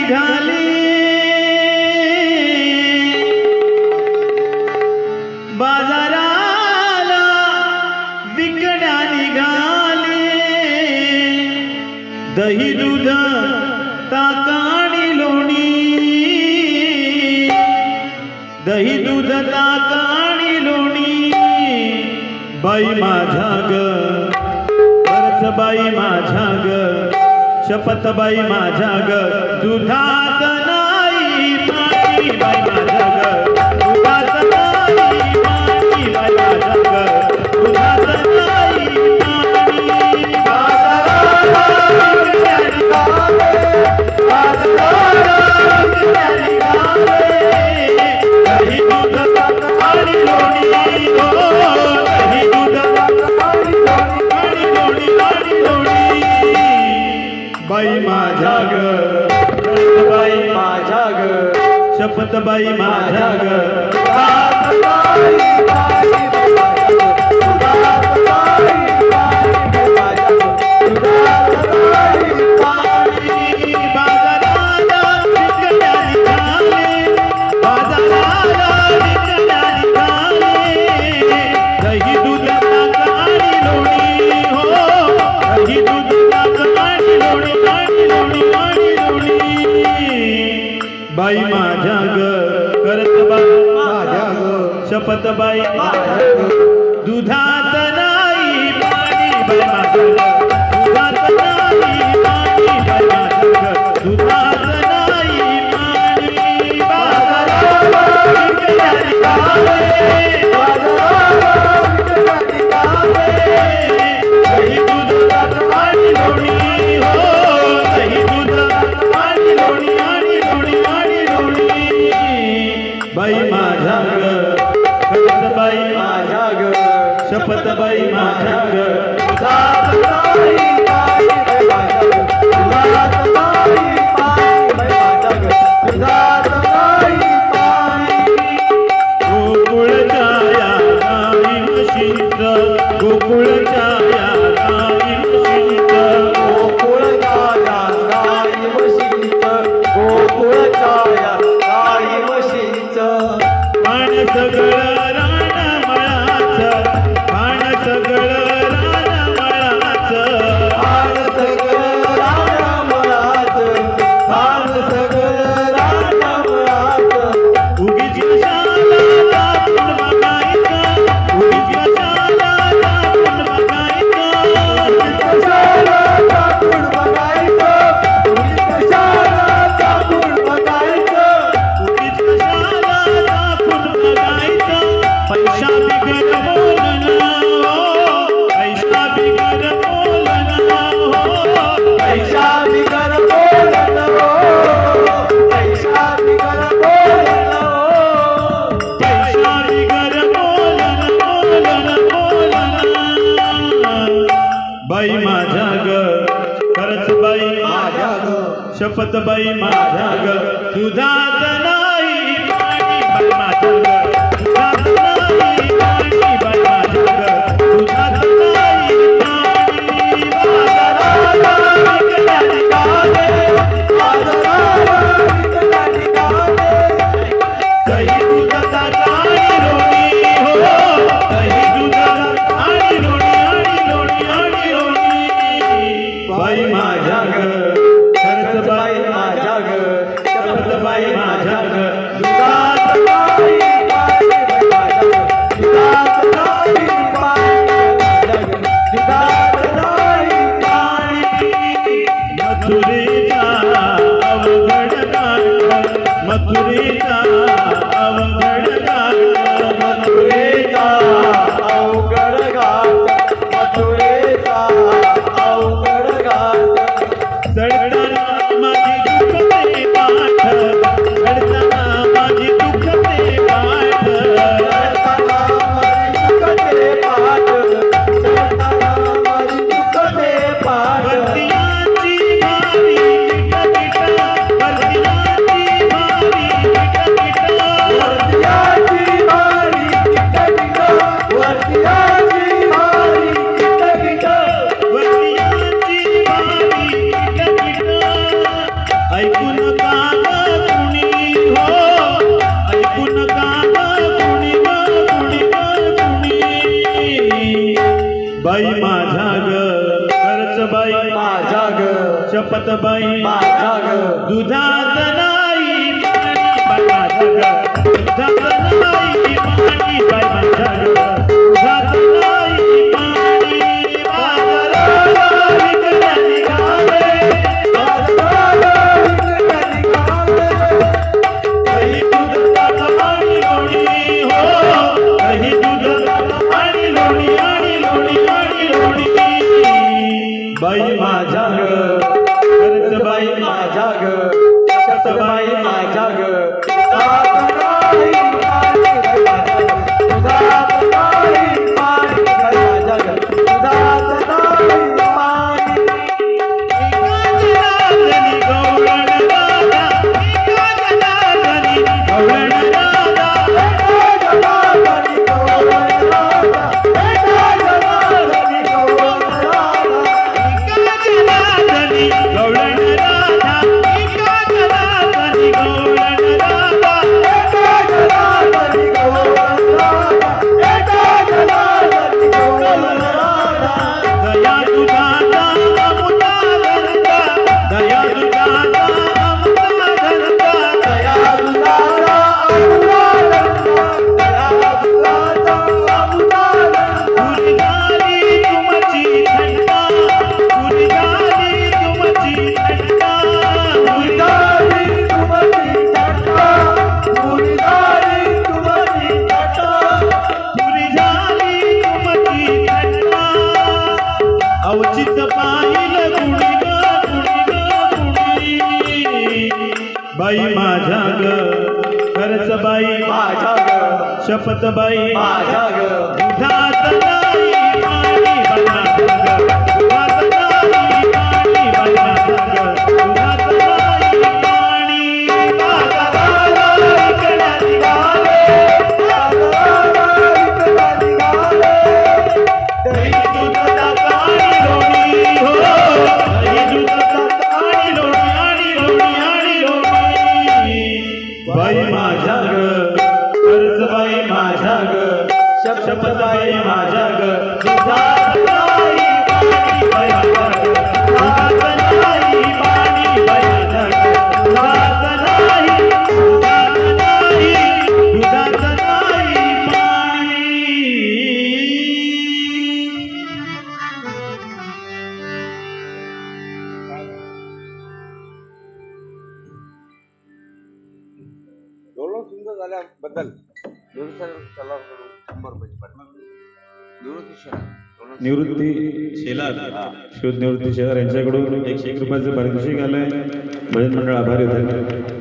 निघाली बाजाराला विकण्या निघाली दही दूध ताक आणि लोणी दही दूध ताक आणि लोणी बाई माझ्या ग खरंच बाई माझ्या ग शपथ बाई माझ्या ग दुधात नाही पाणी बाई माझ्या ग दुधात नाही पाणी बाई माझ्या ग दुधात नाही पाणी बाजाराला दही दूध ताक आणि लोणी हो दही दूध ताक आणि लोणी बाई माझ्या ग बाई माझ्या ग शपथ बाई माझ्या ग बाई माझ्या ग करत बाई माझ्या ग शपथ बाई माझ्या ग दुधात नाही पाणी बाई माझ्या ग दुधात नाही पाणी बाई माझ्या ग दुधात नाही पाणी बाजाराला विकण्या निघाली दही दूध ताक आणि लोणी हो दही दूध ताक आणि लोणी बाई माझ्या ग खरंच बाई माझ्या ग शपथ बाई माझ्या ग दुधात नाही पाणी बाई माझ्या ग दुधात नाही पाणी गोकुळच्या या गाई म्हशींच गोकुळच्या या गाई म्हशींच गोकुळच्या या गाई म्हशींच गोकुळच्या या गाई म्हशींच पाण सगळं रानमळाचं पाण सगळं रानमळाचं पाण सगळं रानमळाचं पाण सगळं रानमळाचं उगीच कशाला आपण बघायचं उगीच कशाला आपण बघायचं कशाला आपण बघायचं कशाला आपण बघायचं उगीच कशाला आपण बघायचं पैसा बिगर बोलणं हो पैसा बिगर बोलणं हो पैसा बिगर बोलत हो पैसा बिगर बोलत हो पैसा बिगर बोलणं बाई माझ्या ग खरंच बाई माझ्या ग शपथ बाई माझ्या ग दुधात नाही पाणी बाई माझ्या ग दुधात नाही पाणी बाई माझ्या ग दुधात नाही पाणी बाजाराला विकण्या निघाली दही दूध ताक आणि लोणी हो दही दूध ताक आणि लोणी बाई माझ्या ग खरंच बाई माझ्या ग शपथ बाई माझ्या ग दुधात नाही पाणी दुधात नाही पाणी दुधात नाही पाणी मथुरेचा अवघड गाठ मथुरेचा अवघड गाठ मथुरेचा अवघड घाट मथुरेचा अवघड घाट चढताना माझी दुखते पाठ चढताना माझी दुखते पाठ चढताना माझी दुखते पाठ चढताना माझी दुखते पाठ वर्दियाची भारी किट वर्दियाची भारी किट वर्दियाची भारी किट वर्दियाची भारी किट वर्दियाची भारी किट शपथ बाई माझ्या ग दुधात नाही पाणी बाई माझ्या ग दुधात नाही पाणी बाई माझ्या ग दुधात नाही पाणी माझा विकल्या निघाले दही दुधात पाणी लोणी हो दही दुधात पाणी लोणी आणि लोणी आणि लोणी बाई माझ्या ग खरंच बाई माझ्या ग शपथ बाई माझ्या ग दुधात नाही पाणी माझ्या ग दुधात नाही पाणी राजनी गवळण राजा राजनी गवळण राजा जनार्दनी गवळण राजा जनार्दनी गवळण राजा राजनी गवळण राजा राजनी गवळण राजा जनार्दनी गवळण राजा जनार्दनी गवळण राजा दया दुधाचा अमृता धरता दया दुधाचा अमृता धरता दया दुधारा दया दुधाचा अमृता पुरी झाली तुमची थंडा पुरी झाली तुमची थंडा मुरदारी तुमची तटा मुरदारी तुमची तटा पुरी झाली तुमची थंडा अवचित पाहिलं गुणी बाई माझ्या ग खरंच बाई माझ्या ग शपथ बाई माझ्या ग दुधात नाही पाणी बाई माझ्या ग दुधात नाही पाणी बाई माझ्या ग दुधात नाही पाणी बाजाराला इकड्या निघाले दही दुधात पाणी लोणी हो दही दुधात पाणी लोणी आणि लोणी आणि लोणी बाई माझ्या ग खरंच बाई माझ्या ग शपथ बाई माझ्या ग दुधात नाही पाणी बाई माझ्या ग दुधात नाही पाणी बाई माझ्या ग दुधात नाही दुधात नाही पाणी दोन सुंदर झाल्याबद्दल निवृत्ती शेलार शोध निवृत्ती शेलार यांच्याकडून 101 रुपयाचं पारितोषिक आलंय भजन मंडळ आभारी होते.